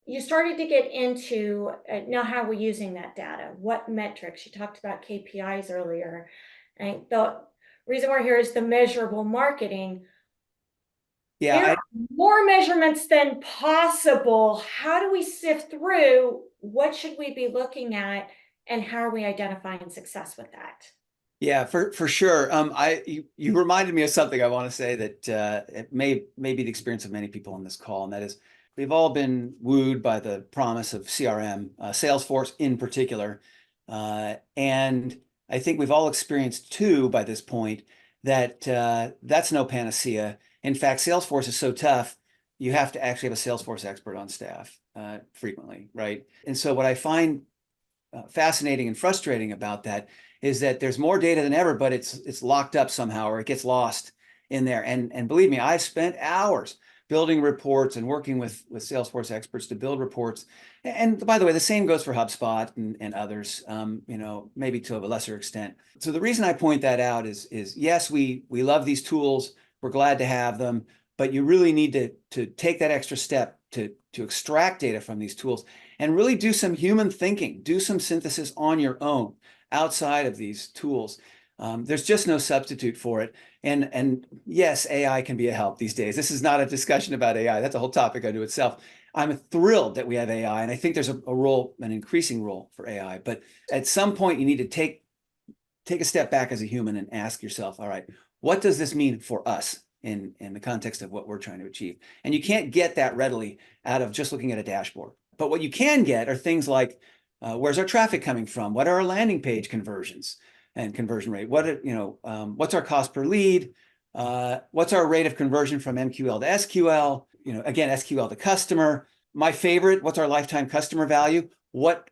you started to get into now how we're using that data, what metrics. You talked about KPIs earlier. And the reason we're here is the measurable marketing. Yeah, There are more measurements than possible. How do we sift through what should we be looking at, and how are we identifying success with that? yeah, for sure. You reminded me of something I want to say that it may be the experience of many people on this call, and that is we've all been wooed by the promise of CRM, Salesforce in particular, and I think we've all experienced too by this point that that's no panacea. In fact, Salesforce is so tough, you have to actually have a Salesforce expert on staff frequently, right? And so what I find fascinating and frustrating about that is that there's more data than ever, but it's locked up somehow, or it gets lost in there. And believe me, I've spent hours building reports and working with Salesforce experts to build reports. And by the way, the same goes for HubSpot and others, maybe to a lesser extent. So the reason I point that out is yes, we love these tools. We're glad to have them, but you really need to take that extra step to extract data from these tools and really do some human thinking, do some synthesis on your own outside of these tools. There's just no substitute for it. And yes, AI can be a help these days. This is not a discussion about AI. That's a whole topic unto itself. I'm thrilled that we have AI, and I think there's a role, an increasing role for AI. But at some point, you need to take a step back as a human and ask yourself, all right, what does this mean for us in the context of what we're trying to achieve? And you can't get that readily out of just looking at a dashboard. But what you can get are things like, where's our traffic coming from? What are our landing page conversions and conversion rate? What's our cost per lead? What's our rate of conversion from MQL to SQL? Again, SQL to customer. My favorite, what's our lifetime customer value? What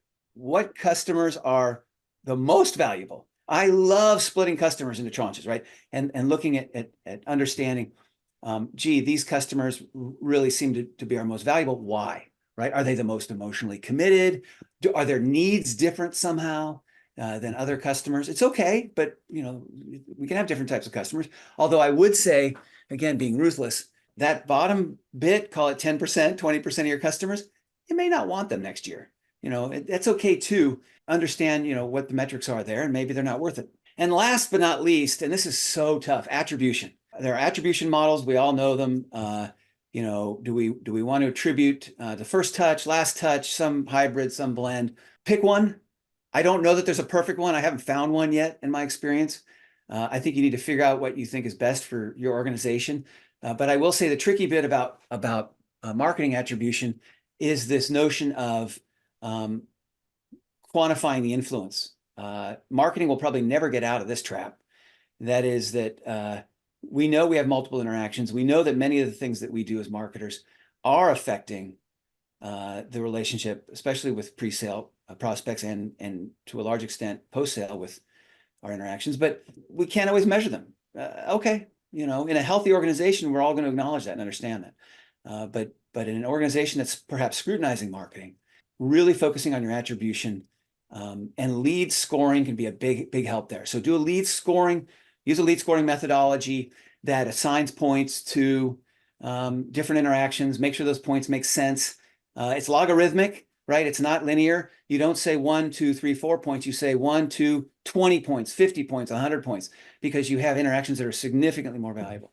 customers are the most valuable? I love splitting customers into tranches, right? And looking at understanding, gee, these customers really seem to be our most valuable. Why? Right? Are they the most emotionally committed? Are their needs different somehow than other customers? It's okay, but we can have different types of customers. Although I would say, again, being ruthless, that bottom bit, call it 10%, 20% of your customers, you may not want them next year. That's okay too. Understand, what the metrics are there, and maybe they're not worth it. And last but not least, and this is so tough, attribution. There are attribution models. We all know them. Do we want to attribute the first touch, last touch, some hybrid, some blend? Pick one. I don't know that there's a perfect one. I haven't found one yet in my experience. I think you need to figure out what you think is best for your organization. But I will say the tricky bit about marketing attribution is this notion of quantifying the influence. Marketing will probably never get out of this trap. That is that we know we have multiple interactions. We know that many of the things that we do as marketers are affecting the relationship, especially with pre-sale prospects and to a large extent post-sale with our interactions, but we can't always measure them. Okay, in a healthy organization, we're all going to acknowledge that and understand that. But in an organization that's perhaps scrutinizing marketing, really focusing on your attribution and lead scoring can be a big help there. So use a lead scoring methodology that assigns points to different interactions. Make sure those points make sense. It's logarithmic, right? It's not linear. You don't say 1, 2, 3, 4 points. You say 1, 2, 20 points, 50 points, 100 points, because you have interactions that are significantly more valuable.